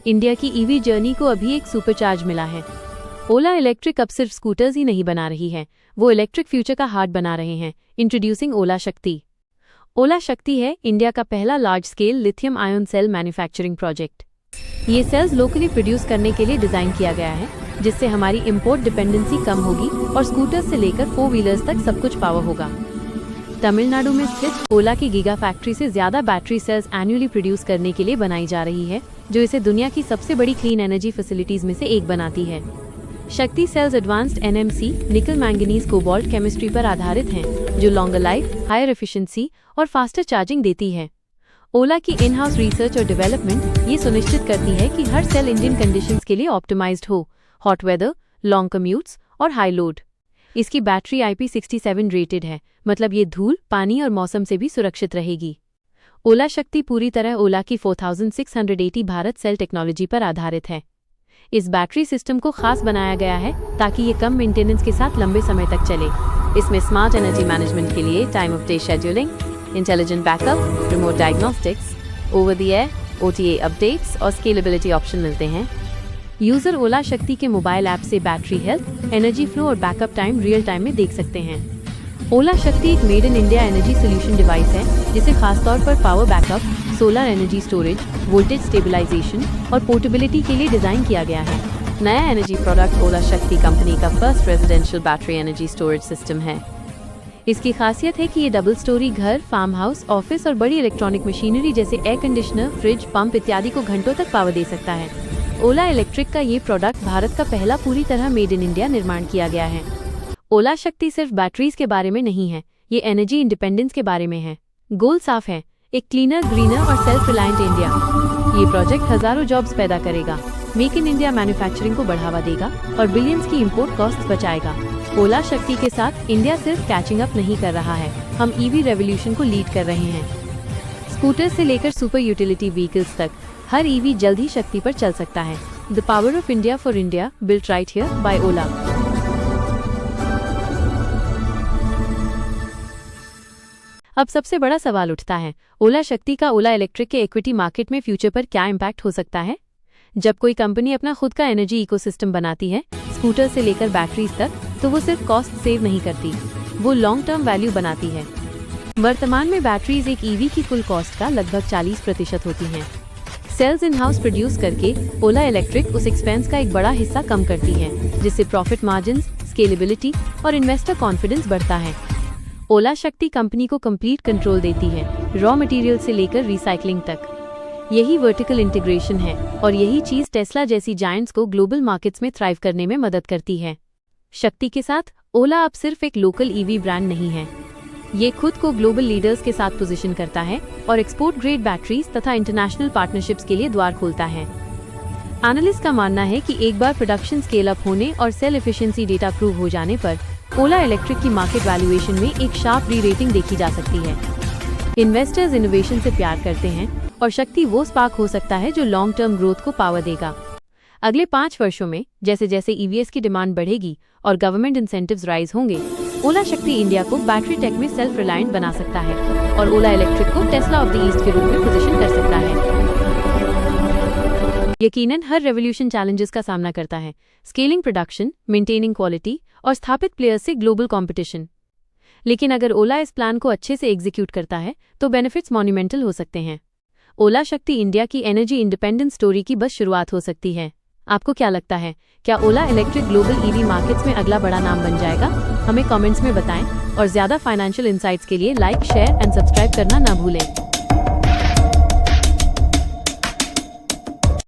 India की EV journey को अभी एक सुपरचार्ज मिला है। ओला इलेक्ट्रिक अब सिर्फ स्कूटर्स ही नहीं बना रही है, वो इलेक्ट्रिक फ्यूचर का हार्ट बना रहे हैं। इंट्रोड्यूसिंग ओला शक्ति। ओला शक्ति है इंडिया का पहला large scale lithium ion cell manufacturing project. ये सेल्स लोकली प्रोड्यूस करने के लिए डिजाइन किया गया है, जिससे हमारी इंपोर्ट डिपेंडेंसी कम होगी और स्कूटर्स से लेकर 4 व्हीलर्स तक सब कुछ पावर होगा। तमिलनाडु में स्थित ओला की गीगा फैक्ट्री से ज्यादा बैटरी सेल्स एनुअली प्रोड्यूस करने के लिए बनाई जा रही है, जो इसे दुनिया की सबसे बड़ी क्लीन एनर्जी फैसिलिटीज में से एक बनाती है। शक्ति सेल्स एडवांस्ड NMC निकल मैंगनीज कोबाल्ट केमिस्ट्री पर आधारित हैं, जो लॉन्गर लाइफ, हायर एफिशिएंसी और फास्टर चार्जिंग देती है। ओला की इन हाउस रिसर्च और डेवलपमेंट ये सुनिश्चित करती है कि हर सेल इंडियन कंडीशंस के लिए ऑप्टिमाइज्ड हो, हॉट वेदर, लॉन्ग कम्यूट्स और हाई लोड। इसकी बैटरी IP67 रेटेड है, मतलब ये धूल, पानी और मौसम से भी सुरक्षित रहेगी। ओला शक्ति पूरी तरह ओला की 4680 भारत सेल टेक्नोलॉजी पर आधारित है। इस बैटरी सिस्टम को खास बनाया गया है ताकि ये कम मेंटेनेंस के साथ लंबे समय तक चले। इसमें स्मार्ट एनर्जी मैनेजमेंट के लिए time of day scheduling, intelligent backup, remote diagnostics, over the air OTA updates और स्केलेबिलिटी ऑप्शन मिलते हैं। यूजर ओला शक्ति के मोबाइल ऐप से बैटरी हेल्थ, एनर्जी फ्लो और बैकअप टाइम रियल टाइम में देख सकते हैं। ओला शक्ति एक made in India energy solution device है, जिसे खासतौर पर power backup, solar energy storage, voltage stabilization और पोर्टेबिलिटी के लिए डिजाइन किया गया है। नया एनर्जी प्रोडक्ट ओला शक्ति कंपनी का first residential battery energy storage system है। इसकी खासियत है कि ये डबल स्टोरी घर, फार्म हाउस, ऑफिस और बड़ी इलेक्ट्रॉनिक मशीनरी जैसे एयर कंडीशनर, फ्रिज, पंप इत्यादि को घंटों तक पावर दे सकता है। ओला इलेक्ट्रिक का ये प्रोडक्ट भारत का पहला पूरी तरह मेड इन इंडिया निर्माण किया गया है। ओला शक्ति सिर्फ बैटरीज के बारे में नहीं है, ये एनर्जी इंडिपेंडेंस के बारे में है। गोल साफ है, एक क्लीनर, ग्रीनर और सेल्फ रिलायंट इंडिया। ये प्रोजेक्ट हजारों जॉब्स पैदा करेगा, मेक इन इंडिया मैन्युफैक्चरिंग को बढ़ावा देगा और बिलियंस की इंपोर्ट कॉस्ट बचाएगा। ओला शक्ति के साथ इंडिया सिर्फ कैचिंग अप नहीं कर रहा है, हम ईवी रेवोल्यूशन को लीड कर रहे हैं। स्कूटर से लेकर सुपर यूटिलिटी व्हीकल्स तक हर ईवी जल्द ही शक्ति पर चल सकता है। The power of India for India, built right here by Ola. अब सबसे बड़ा सवाल उठता है, ओला शक्ति का ओला इलेक्ट्रिक के इक्विटी मार्केट में फ्यूचर पर क्या इम्पैक्ट हो सकता है? जब कोई कंपनी अपना खुद का एनर्जी इकोसिस्टम बनाती है, स्कूटर से लेकर बैटरीज तक, तो वो सिर्फ कॉस्ट सेव नहीं करती, वो लॉन्ग टर्म वैल्यू बनाती है। वर्तमान में बैटरीज एक ईवी की कुल कॉस्ट का लगभग 40% होती हैं। सेल्स इन हाउस प्रोड्यूस करके ओला इलेक्ट्रिक उस एक्सपेंस का एक बड़ा हिस्सा कम करती है, जिससे प्रॉफिट मार्जिन्स, स्केलेबिलिटी और इन्वेस्टर कॉन्फिडेंस बढ़ता है। ओला शक्ति कंपनी को कंप्लीट कंट्रोल देती है, रॉ मटेरियल से लेकर रिसाइकलिंग तक। यही वर्टिकल इंटीग्रेशन है और यही चीज टेस्ला जैसी जायंट्स को ग्लोबल मार्केट्स में थ्राइव करने में मदद करती है। शक्ति के साथ ओला अब सिर्फ एक लोकल ईवी ब्रांड नहीं है, ये खुद को ग्लोबल लीडर्स के साथ पोजीशन करता है और एक्सपोर्ट ग्रेड बैटरीज तथा इंटरनेशनल पार्टनरशिप्स के लिए द्वार खोलता है। एनालिस्ट का मानना है कि एक बार प्रोडक्शन स्केल अप होने और सेल एफिशिएंसी डेटा प्रूव हो जाने पर ओला इलेक्ट्रिक की मार्केट वैल्यूएशन में एक शार्प री-रेटिंग देखी जा सकती है। इन्वेस्टर्स इनोवेशन से प्यार करते हैं और शक्ति वो स्पार्क हो सकता है जो लॉन्ग टर्म ग्रोथ को पावर देगा। अगले 5 वर्षों में जैसे जैसे EVs की डिमांड बढ़ेगी और गवर्नमेंट इंसेंटिव्स राइज होंगे, ओला शक्ति इंडिया को बैटरी टेक में सेल्फ रिलायंट बना सकता है और ओला इलेक्ट्रिक को टेस्ला ऑफ द ईस्ट के रूप में पोजीशन कर सकता है। यकीनन हर रेवोल्यूशन चैलेंजेस का सामना करता है, स्केलिंग प्रोडक्शन, मेंटेनिंग क्वालिटी और स्थापित प्लेयर्स से ग्लोबल कंपटीशन। लेकिन अगर ओला इस प्लान को अच्छे से एग्जीक्यूट करता है तो बेनिफिट्स मॉन्यूमेंटल हो सकते हैं। ओला शक्ति इंडिया की एनर्जी इंडिपेंडेंस स्टोरी की बस शुरुआत हो सकती है। आपको क्या लगता है, क्या ओला इलेक्ट्रिक ग्लोबल ईवी मार्केट्स में अगला बड़ा नाम बन जाएगा? हमें कमेंट्स में बताएं और ज्यादा फाइनेंशियल इनसाइट्स के लिए लाइक, शेयर एंड सब्सक्राइब करना ना भूलें।